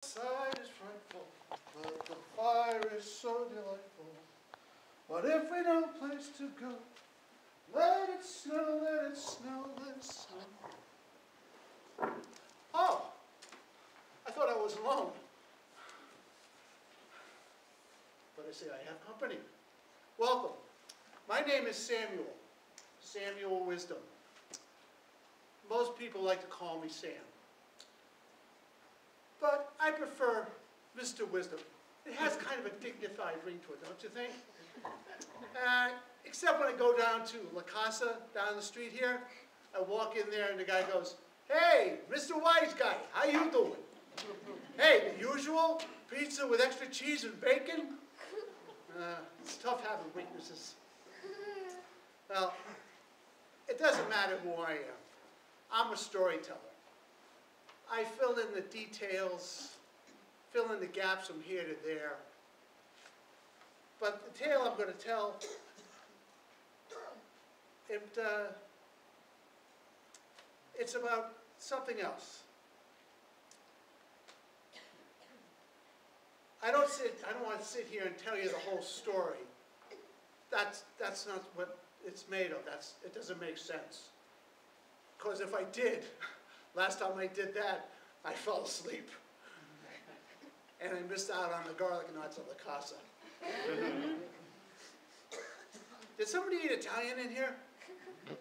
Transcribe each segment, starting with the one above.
Sight is frightful, but the fire is so delightful. What if we don't place to go? Let it snow, let it snow, let it snow. Oh, I thought I was alone. But I say I have company. Welcome. My name is Samuel. Samuel Wisdom. Most people like to call me Sam. But I prefer Mr. Wisdom. It has kind of a dignified ring to it, don't you think? Except when I go down to La Casa, down the street here, I walk in there and the guy goes, "Hey, Mr. Wise Guy, how you doing?" "Hey, the usual, pizza with extra cheese and bacon?" It's tough having weaknesses. Well, it doesn't matter who I am. I'm a storyteller. I fill in the details, fill in the gaps from here to there. But the tale I'm going to tell, it's about something else. I don't want to sit here and tell you the whole story. That's not what it's made of. It doesn't make sense. Because if I did, last time I did that, I fell asleep. And I missed out on the garlic knots of La Casa. Did somebody eat Italian in here?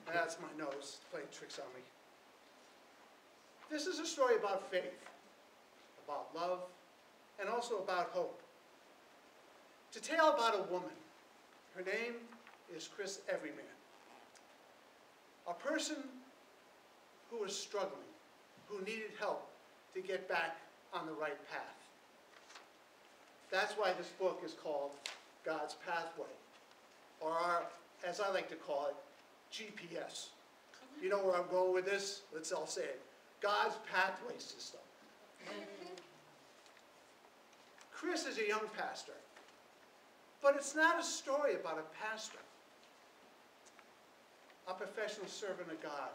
That's my nose playing tricks on me. This is a story about faith, about love, and also about hope. It's a tale about a woman. Her name is Chris Everyman. A person who was struggling, who needed help to get back on the right path. That's why this book is called God's Pathway, or as I like to call it, GPS. You know where I'm going with this? Let's all say it. God's Pathway System. Chris is a young pastor, but it's not a story about a pastor, a professional servant of God.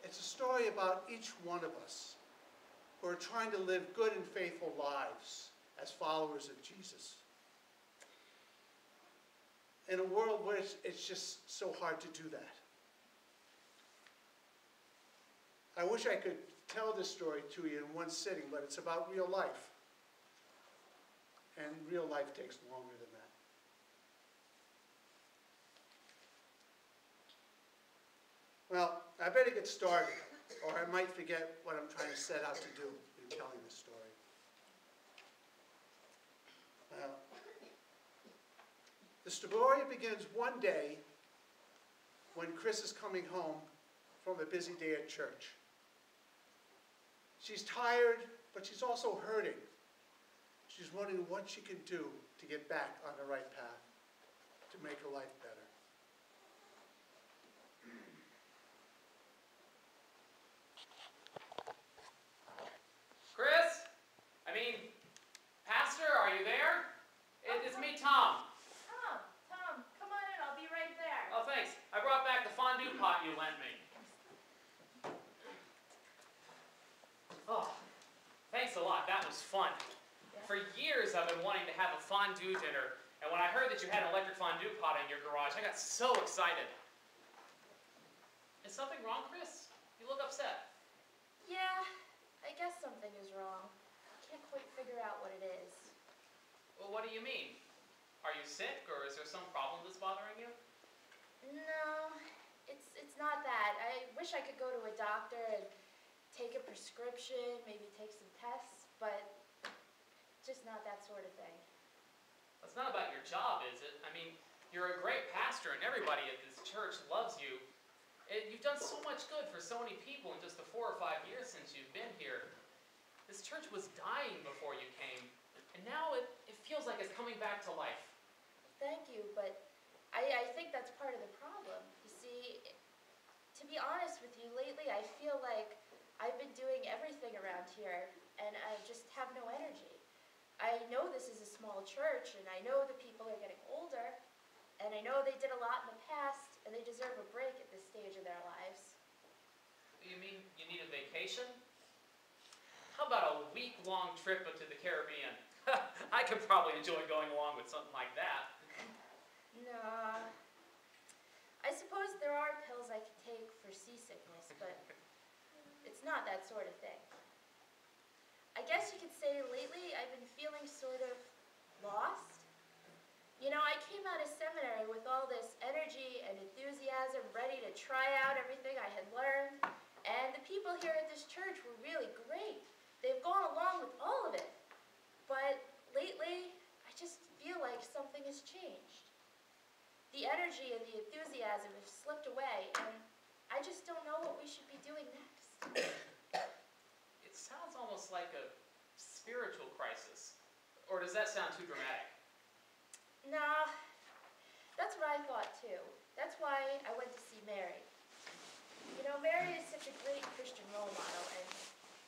It's a story about each one of us who are trying to live good and faithful lives as followers of Jesus. In a world where it's just so hard to do that. I wish I could tell this story to you in one sitting, but it's about real life. And real life takes longer than that. Well, I better get started, or I might forget what I'm trying to set out to do in telling this story. Well, the story begins one day when Chris is coming home from a busy day at church. She's tired, but she's also hurting. She's wondering what she can do to get back on the right path, to make her life better. Chris? Pastor, are you there? It's me, Tom. Tom, come on in. I'll be right there. Oh, thanks. I brought back the fondue pot you lent me. Oh, thanks a lot. That was fun. Yeah. For years, I've been wanting to have a fondue dinner, and when I heard that you had an electric fondue pot in your garage, I got so excited. Is something wrong, Chris? You look upset. Yeah, I guess something is wrong. I can't quite figure out what it is. Well, what do you mean? Are you sick, or is there some problem that's bothering you? No, it's not that. I wish I could go to a doctor and take a prescription, maybe take some tests, but just not that sort of thing. That's not about your job, is it? You're a great pastor, and everybody at this church loves you. You've done so much good for so many people in just the 4 or 5 years since you've been here. This church was dying before you came, and now it feels like it's coming back to life. Thank you, but I think that's part of the problem. You see, to be honest with you, lately I feel like I've been doing everything around here, and I just have no energy. I know this is a small church, and I know the people are getting older, and I know they did a lot in the past, and they deserve a break at this stage of their lives. You mean you need a vacation? How about a week-long trip to the Caribbean? I could probably enjoy going along with something like that. Nah. I suppose there are pills I could take for seasickness, but it's not that sort of thing. I guess you could say lately I've been feeling sort of lost. You know, I came out of seminary with all this energy and enthusiasm, ready to try out everything I had learned, and the people here at this church were really great. They've gone along with all of it. But lately, I just feel like something has changed. The energy and the enthusiasm have slipped away, and I just don't know what we should be doing next. It sounds almost like a spiritual crisis. Or does that sound too dramatic? Nah, that's what I thought too. That's why I went to see Mary. You know, Mary is such a great Christian role model, and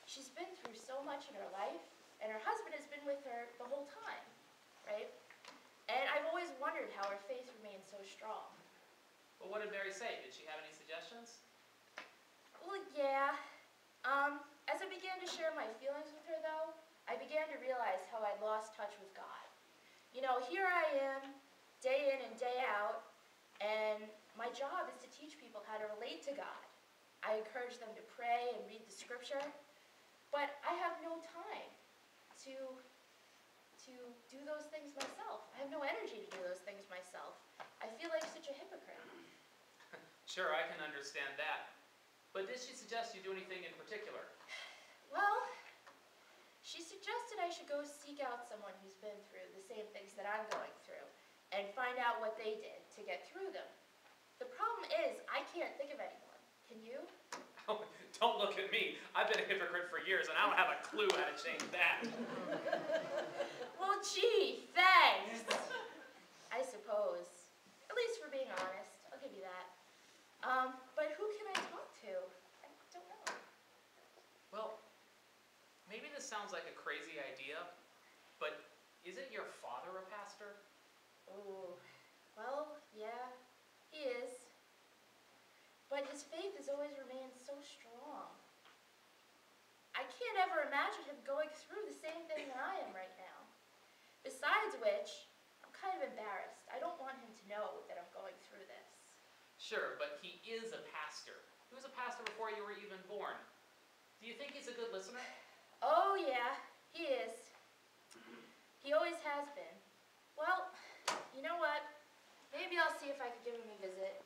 she's been through so much in her life, and her husband has been with her the whole time, right? And I've always wondered how her faith remained so strong. Well, what did Mary say? Did she have any suggestions? Well, yeah. As I began to share my feelings with her, though, I began to realize how I'd lost touch with God. You know, here I am, day in and day out, and my job is to teach people how to relate to God. I encourage them to pray and read the scripture, but I have no time to do those things myself. I have no energy to do those things myself. I feel like such a hypocrite. Sure, I can understand that. But did she suggest you do anything in particular? Well, she suggested I should go seek out someone who's been through the same things that I'm going through and find out what they did to get through them. The problem is, I can't think of anyone. Can you? Oh, don't look at me. I've been a hypocrite for years, and I don't have a clue how to change that. Well, gee, thanks. I suppose. At least for being honest. I'll give you that. But who can I talk to? I don't know. Well, maybe this sounds like a crazy idea, but isn't your father a pastor? Oh, well, yeah, he is. But his faith has always remained so strong. I can't ever imagine him going through the same thing that I am right now. Besides which, I'm kind of embarrassed. I don't want him to know that I'm going through this. Sure, but he is a pastor. He was a pastor before you were even born. Do you think he's a good listener? Oh, yeah, he is. He always has been. Well, you know what? Maybe I'll see if I can give him a visit